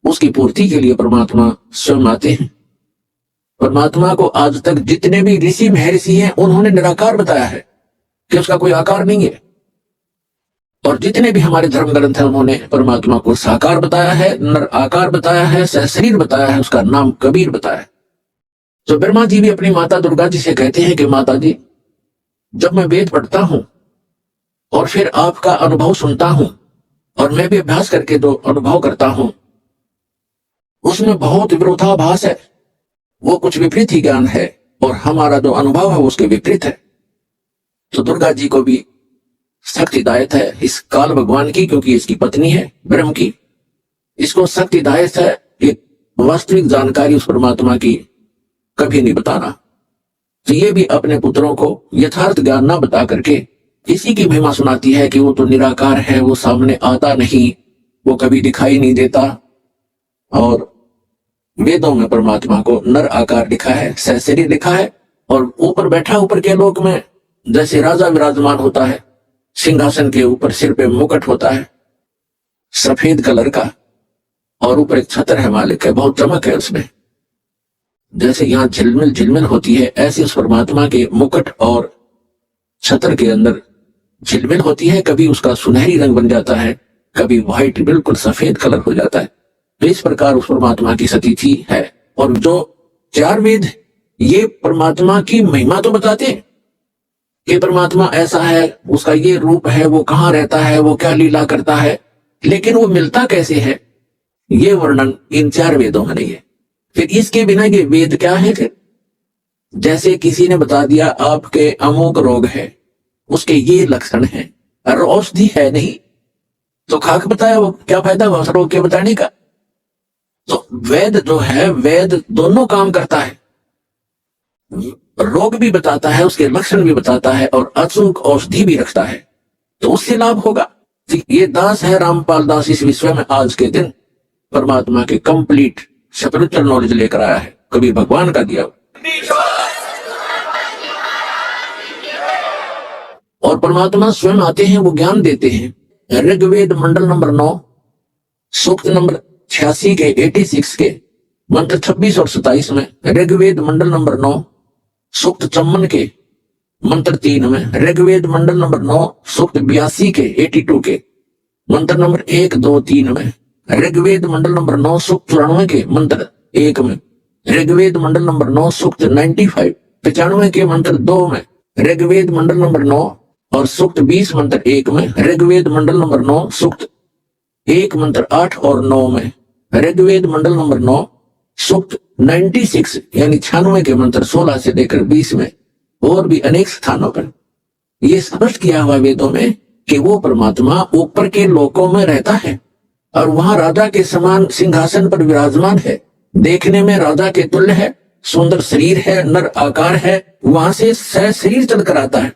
उसकी पूर्ति के लिए परमात्मा स्वयं आते हैं। परमात्मा को आज तक जितने भी ऋषि महर्षि हैं, उन्होंने निराकार बताया है कि उसका कोई आकार नहीं है। और जितने भी हमारे धर्म ग्रंथ हैं, उन्होंने परमात्मा को साकार बताया है, नर आकार बताया है, सहशरीर बताया है, उसका नाम कबीर बताया है। तो ब्रह्मा जी भी अपनी माता दुर्गा जी से कहते हैं कि माता जी, जब मैं वेद पढ़ता हूं और फिर आपका अनुभव सुनता हूं और मैं भी अभ्यास करके जो अनुभव करता हूं, उसमें बहुत विरोधाभास है, वो कुछ विपरीत ही ज्ञान है और हमारा जो अनुभव है उसके विपरीत है। तो दुर्गा जी को भी शक्तिदायक है इस काल भगवान की, क्योंकि इसकी पत्नी है ब्रह्म की, इसको शक्तिदायक है कि वास्तविक जानकारी उस परमात्मा की कभी नहीं बताना। तो ये भी अपने पुत्रों को यथार्थ ज्ञान ना बता करके इसी की महिमा सुनाती है कि वो तो निराकार है, वो सामने आता नहीं, वो कभी दिखाई नहीं देता। और वेदों में परमात्मा को नर आकार लिखा है, सहशरीर लिखा है, और ऊपर बैठा ऊपर के लोक में जैसे राजा विराजमान होता है, सिंहासन के ऊपर सिर पे मुकुट होता है सफेद कलर का, और ऊपर एक छत्र है मालिक है, बहुत चमक है उसमें, जैसे यहाँ झिलमिल झिलमिल होती है, ऐसे उस परमात्मा के मुकुट और छत्र के अंदर झिलमिल होती है। कभी उसका सुनहरी रंग बन जाता है, कभी व्हाइट बिल्कुल सफेद कलर हो जाता है। तो इस प्रकार उस परमात्मा की सतीथि है। और जो चार वेद ये परमात्मा की महिमा तो बताते हैं कि परमात्मा ऐसा है, उसका ये रूप है, वो कहाँ रहता है, वो क्या लीला करता है, लेकिन वो मिलता कैसे है, ये वर्णन इन चार वेदों में नहीं है। फिर इसके बिना ये वेद क्या है? फिर जैसे किसी ने बता दिया आपके अमुक रोग है, उसके ये लक्षण है, और औषधि है नहीं, तो खाक बताया, वो क्या फायदा हुआ रोग के बताने का। तो वेद जो है, वेद दोनों काम करता है, रोग भी बताता है, उसके लक्षण भी बताता है, और अचूक औषधि भी रखता है, तो उससे लाभ होगा। ये दास है रामपाल दास इस विश्व में आज के दिन परमात्मा के कंप्लीट स्पिरिचुअल नॉलेज लेकर आया है, कभी भगवान का दिया। और परमात्मा स्वयं आते हैं, वो ज्ञान देते हैं। ऋग्वेद मंडल नंबर 9 सूक्त नंबर 86 के 86 के मंत्र 26 और 27 में, ऋग्वेद मंडल नंबर 9 सूक्त 54 के मंत्र 3 में, ऋग्वेद मंडल नंबर 9 सूक्त 82 के 82 के मंत्र नंबर 1, 2, 3 में, ऋग्वेद मंडल नंबर 9 सूक्त 94 के मंत्र 1 में, ऋग्वेद मंडल नंबर 9 सूक्त 95 95 के मंत्र 2 में, ऋग्वेद मंडल नंबर 9 और सूक्त 20 मंत्र 1 में, ऋग्वेद मंडल नंबर 9 सूक्त एक मंत्र 8 और 9 में, ऋग्वेद मंडल नंबर 9 सूक्त 96 यानी 96 के मंत्र 16 से लेकर 20 में, और भी अनेक स्थानों पर ये स्पष्ट किया हुआ वेदों में कि वो परमात्मा ऊपर के लोकों में रहता है और वहां राजा के समान सिंहासन पर विराजमान है। देखने में राजा के तुल्य है, सुंदर शरीर है, नर आकार है, वहां से शरीर चलकर आता है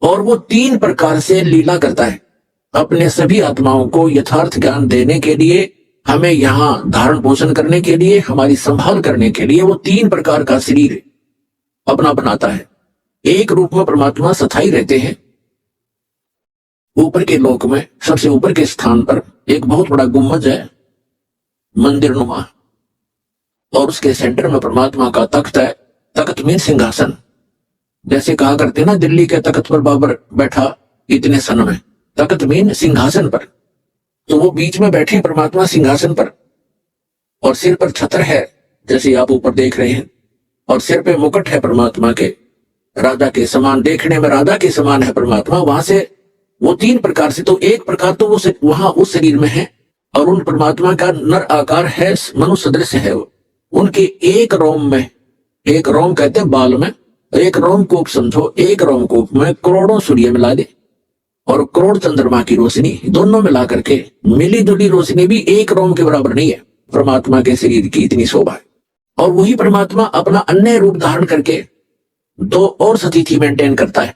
और वो 3 प्रकार से लीला करता है। अपने सभी आत्माओं को यथार्थ ज्ञान देने के लिए, हमें यहाँ धारण पोषण करने के लिए, हमारी संभाल करने के लिए वो 3 प्रकार का शरीर अपना बनाता है। एक रूप में परमात्मा स्थायी रहते हैं। ऊपर के लोक में सबसे ऊपर के स्थान पर एक बहुत बड़ा गुम्बद है, मंदिर नुमा, और उसके सेंटर में परमात्मा का तख्त है। तख्त में सिंहासन, जैसे कहा करते ना दिल्ली के तख्त पर बाबर बैठा इतने सन में, तख्त में सिंहासन पर, तो वो बीच में बैठे परमात्मा सिंहासन पर, और सिर पर छत्र है जैसे आप ऊपर देख रहे हैं, और सिर पे मुकुट है परमात्मा के, राजा के समान, देखने में राजा के समान है परमात्मा। वहां से वो 3 प्रकार से, तो एक प्रकार तो वो वहां उस शरीर में है, और उन परमात्मा का नर आकार है, मनुष्य सदृश है वो। उनके एक रोम में, एक रोम कहते हैं बाल में, एक रोमकूप समझो, एक रोमकूप में करोड़ों सूर्य मिला दे और करोड़ चंद्रमा की रोशनी, दोनों मिला करके मिली जुली रोशनी भी एक रोम के बराबर नहीं है। परमात्मा के शरीर की इतनी शोभा है। और वही परमात्मा अपना अन्य रूप धारण करके 2 और स्थिति मेंटेन करता है।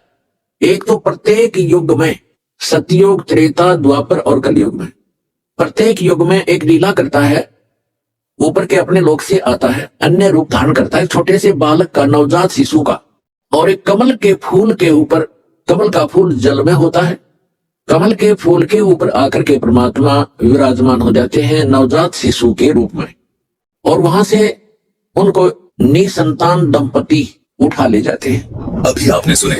एक तो प्रत्येक युग में, सतयुग, त्रेता, द्वापर और कलयुग में, प्रत्येक युग में एक लीला करता है। ऊपर के अपने लोक से आता है, अन्य रूप धारण करता है, छोटे से बालक का, नवजात शिशु का, और एक कमल के फूल के ऊपर, कमल का फूल जल में होता है, कमल के फूल के ऊपर आकर के परमात्मा विराजमान हो जाते हैं नवजात शिशु के रूप में, और वहां से उनको निसंतान दंपति उठा ले जाते हैं। अभी आपने सुने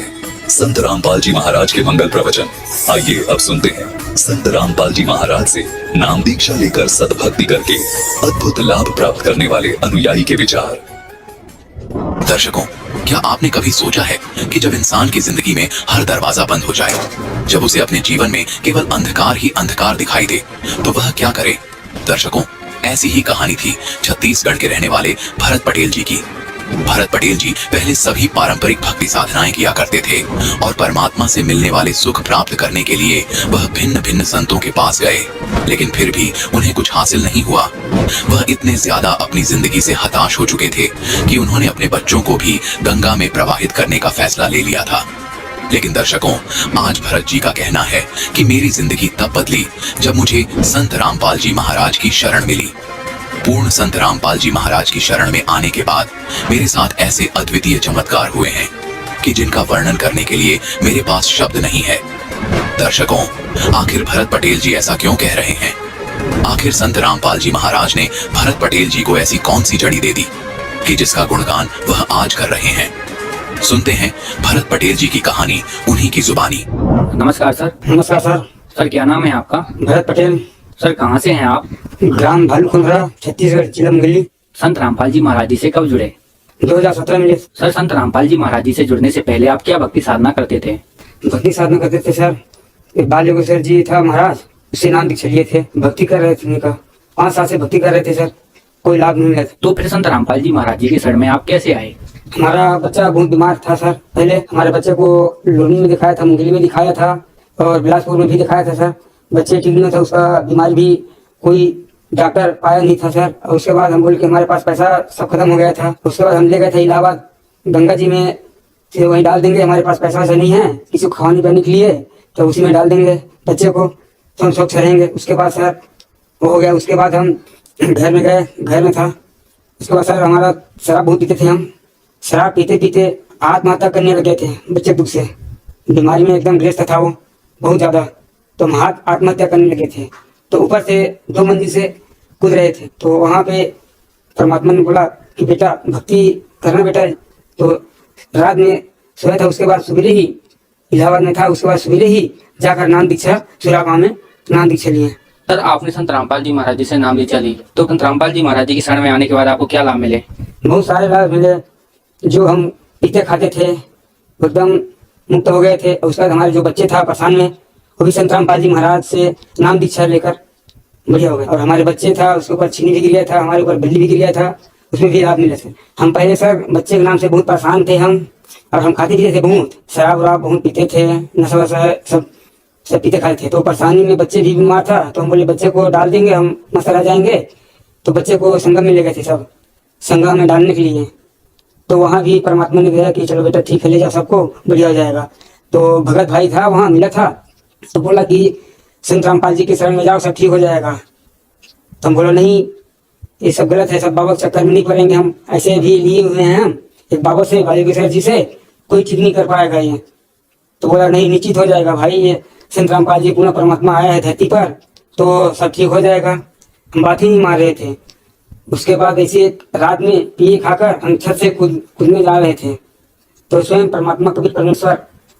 संत रामपाल जी महाराज के मंगल प्रवचन। आइए अब सुनते हैं संत रामपाल जी महाराज से नाम दीक्षा लेकर सद्भक्ति करके अद्भुत लाभ प्राप्त करने वाले अनुयायी के विचार। दर्शकों, क्या आपने कभी सोचा है कि जब इंसान की जिंदगी में हर दरवाजा बंद हो जाए, जब उसे अपने जीवन में केवल अंधकार ही अंधकार दिखाई दे, तो वह क्या करे? दर्शकों, ऐसी ही कहानी थी छत्तीसगढ़ के रहने वाले भरत पटेल जी की। भरत पटेल जी पहले सभी पारंपरिक भक्ति साधनाएं किया करते थे और परमात्मा से मिलने वाले सुख प्राप्त करने के लिए वह भिन्न भिन्न संतों के पास गए, लेकिन फिर भी उन्हें कुछ हासिल नहीं हुआ। वह इतने ज्यादा अपनी जिंदगी से हताश हो चुके थे कि उन्होंने अपने बच्चों को भी गंगा में प्रवाहित करने का फैसला ले लिया था। लेकिन दर्शकों, आज भरत जी का कहना है कि मेरी जिंदगी तब बदली जब मुझे संत रामपाल जी महाराज की शरण मिली। पूर्ण संत रामपाल जी महाराज की शरण में आने के बाद मेरे साथ ऐसे अद्वितीय चमत्कार हुए हैं कि जिनका वर्णन करने के लिए मेरे पास शब्द नहीं है। दर्शकों, आखिर भरत पटेल जी ऐसा क्यों कह रहे हैं? आखिर संत रामपाल जी महाराज ने भरत पटेल जी को ऐसी कौन सी जड़ी दे दी कि जिसका गुणगान वह आज कर रहे हैं? सुनते हैं भरत पटेल जी की कहानी उन्हीं की जुबानी। नमस्कार सर। नमस्कार सर। सर क्या नाम है आपका? भरत पटेल। सर कहाँ से हैं आप? ग्राम भालूखुंदरा, छत्तीसगढ़, जिला मुंगेली। संत रामपाल जी महाराज जी से कब जुड़े? 2017 में। सर संत रामपाल जी महाराज जी से जुड़ने से पहले आप क्या भक्ति साधना करते थे? भक्ति साधना करते थे सर। एक बाल योगेश्वर जी था महाराज, उससे नाम दीक्षा लिए थे, भक्ति कर रहे थे। उनका 5 साल से भक्ति कर रहे थे सर, कोई लाभ नहीं मिला। तो फिर संत रामपाल जी महाराज जी के शरण में आप कैसे आए? हमारा बच्चा बहुत बीमार था सर। पहले हमारे बच्चे को लोनी में दिखाया था, मुंगेली में दिखाया था और बिलासपुर में भी दिखाया था सर। बच्चे ठीक नहीं था, उसका बीमारी भी कोई डॉक्टर पाया नहीं था सर। और उसके बाद हम बोले कि हमारे पास पैसा सब खत्म हो गया था। उसके बाद हम ले गए थे इलाहाबाद, गंगा जी में से वहीं डाल देंगे, हमारे पास पैसा वैसा नहीं है किसी को खाने पीने के लिए, तो उसी में डाल देंगे बच्चे को, तो हम स्वच्छ रहेंगे। उसके बाद सर वो हो गया। उसके बाद हम घर में गए, घर में था। उसके बाद सर हमारा शराब बहुत पीते थे हम। शराब पीते पीते आत्महत्या करने लगे थे बच्चे दुख से। बीमारी में एकदम ग्रस्त था वो बहुत ज़्यादा, तो हम आत्महत्या करने लगे थे। तो ऊपर से 2 मंजिल से कूद रहे थे। तो वहाँ पे परमात्मा ने बोला कि बेटा भक्ति करना बेटा। तो रात में सोया था, उसके बाद सवेरे ही इलाहाबाद में था, उसके बाद सवेरे ही जाकर नाम दीक्षा सुरा गाँव में नाम दीक्षा लिए। सर आपने संत रामपाल जी महाराज जी से नाम दीक्षा ली, तो संत रामपाल जी महाराज जी की शरण में आने के बाद आपको क्या लाभ मिले? बहुत सारे लाभ मिले। जो हम पीते खाते थे एकदम मुक्त हो गए थे। और उसके बाद हमारे जो बच्चे था परेशान में, वो भी संत रामपाल जी महाराज से नाम दीक्षा लेकर बढ़िया हो गया। और हमारे बच्चे था उसके ऊपर चीनी भी गिर गया था, हमारे ऊपर बिल्ली भी गिर गया था, उसमें भी लाभ मिला सर। हम पहले सर बच्चे के नाम से बहुत परेशान थे हम, और हम खाते पीते थे बहुत, शराब वराब बहुत पीते थे, नशा वशा सब पीते खाते थे। तो परेशानी में बच्चे भी बीमार था, तो हम बोले बच्चे को डाल देंगे, हम मस्त रह जाएंगे। तो बच्चे को संगम में ले गए थे सब, संगम में डालने के लिए। तो वहाँ भी परमात्मा ने कहा कि चलो बेटा ठीक है, ले जाओ सबको, बढ़िया हो जाएगा। तो भगत भाई था वहाँ मिला था, तो बोला कि संत रामपाल जी के शरण में जाओ, सब ठीक हो जाएगा। तो हम बोला नहीं, ये सब गलत है, सब बाबा के चक्कर में नहीं पड़ेंगे, हम ऐसे भी लिए हुए हैं हम एक बाबा से, बालेश्वर जी से, कोई ठीक नहीं कर पाएगा ये। तो बोला नहीं, निश्चित हो जाएगा भाई, ये संत रामपाल जी पूर्ण परमात्मा आया है धरती पर, तो सब ठीक हो जाएगा। हम बात ही नहीं मार रहे थे। उसके बाद ऐसे रात में पिए खाकर हम छत से कूदने जा रहे थे, तो स्वयं परमात्मा कबीर परमेश्वर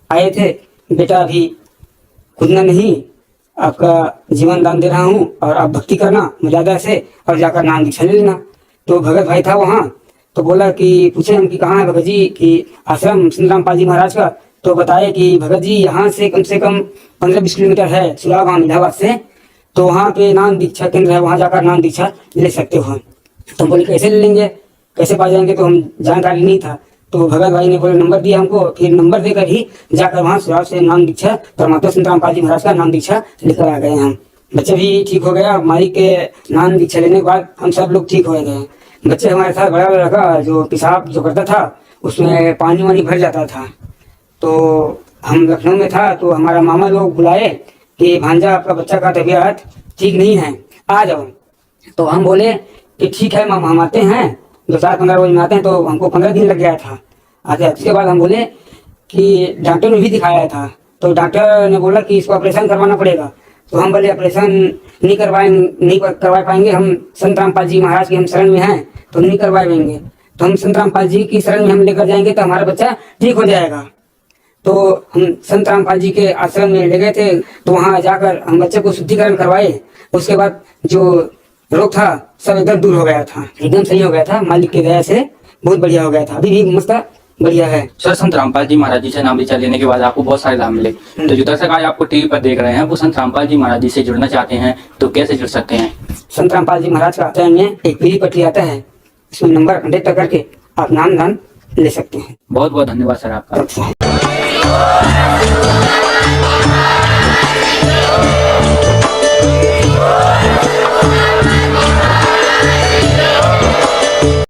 आए थे, बेटा अभी कूदना नहीं, आपका जीवन दान दे रहा हूँ और आप भक्ति करना मर्यादा से और जाकर नाम दीक्षा ले लेना। तो भगत भाई था वहाँ, तो बोला कि पूछे हम कि कहाँ है भगत जी कि आश्रम संत रामपाल जी महाराज का। तो बताए कि भगत जी यहाँ से कम 15-20 किलोमीटर है सुलागांव इलाहाबाद से, तो वहाँ पे नाम दीक्षा केंद्र है, वहाँ जाकर नाम दीक्षा ले सकते हो। तो हम बोले कैसे ले लेंगे, कैसे पा जाएंगे, तो हम जानकारी नहीं था। तो भगत भाई ने बोले नंबर दिया हमको, फिर नंबर देकर ही जाकर वहाँ सुराव से नाम दीक्षा परमात्मा संत रामपाल जी महाराज का नाम दीक्षा लेकर आ गए हम। बच्चे भी ठीक हो गया, मालिक के नाम दीक्षा लेने के बाद हम सब लोग ठीक हो गए। बच्चे हमारे साथ बड़ा लड़का जो पेशाब जो करता था उसमें पानी वानी भर जाता था। तो हम लखनऊ में था, तो हमारा मामा लोग बुलाए कि भांजा आपका बच्चा का तबीयत ठीक नहीं है, आ जाओ। तो हम बोले कि ठीक है मामा, हम आते हैं, 2-4-15 रोज में आते हैं। तो हमको 15 दिन लग गया था आते। उसके बाद हम बोले कि डॉक्टर ने भी दिखाया था, तो डॉक्टर ने बोला कि इसको ऑपरेशन करवाना पड़ेगा। तो हम बोले ऑपरेशन नहीं करवा पाएंगे, हम संत रामपाल जी महाराज के हम शरण में हैं, तो नहीं करवाएंगे। तो हम संत रामपाल जी की शरण में हम लेकर जाएंगे तो हमारा बच्चा ठीक हो जाएगा। तो हम संत रामपाल जी के आश्रम में ले गए थे, तो वहाँ जाकर हम बच्चे को शुद्धिकरण करवाए। उसके बाद जो रोग था सब एकदम दूर हो गया था, एकदम सही हो गया था, मालिक की दया से बहुत बढ़िया हो गया था, अभी भी मस्त बढ़िया है। सर संत रामपाल जी महाराज जी से नाम दीक्षा लेने के बाद आपको बहुत सारे लाभ मिले, तो जो दर्शक आज आपको टीवी पर देख रहे हैं वो संत रामपाल जी महाराज जी से जुड़ना चाहते हैं तो कैसे जुड़ सकते हैं? संत रामपाल जी महाराज का चैनल में एक पीली पट्टी आता है, इसमें नंबर कंटेक्ट करके आप नाम दान ले सकते हैं। बहुत बहुत धन्यवाद सर आपका।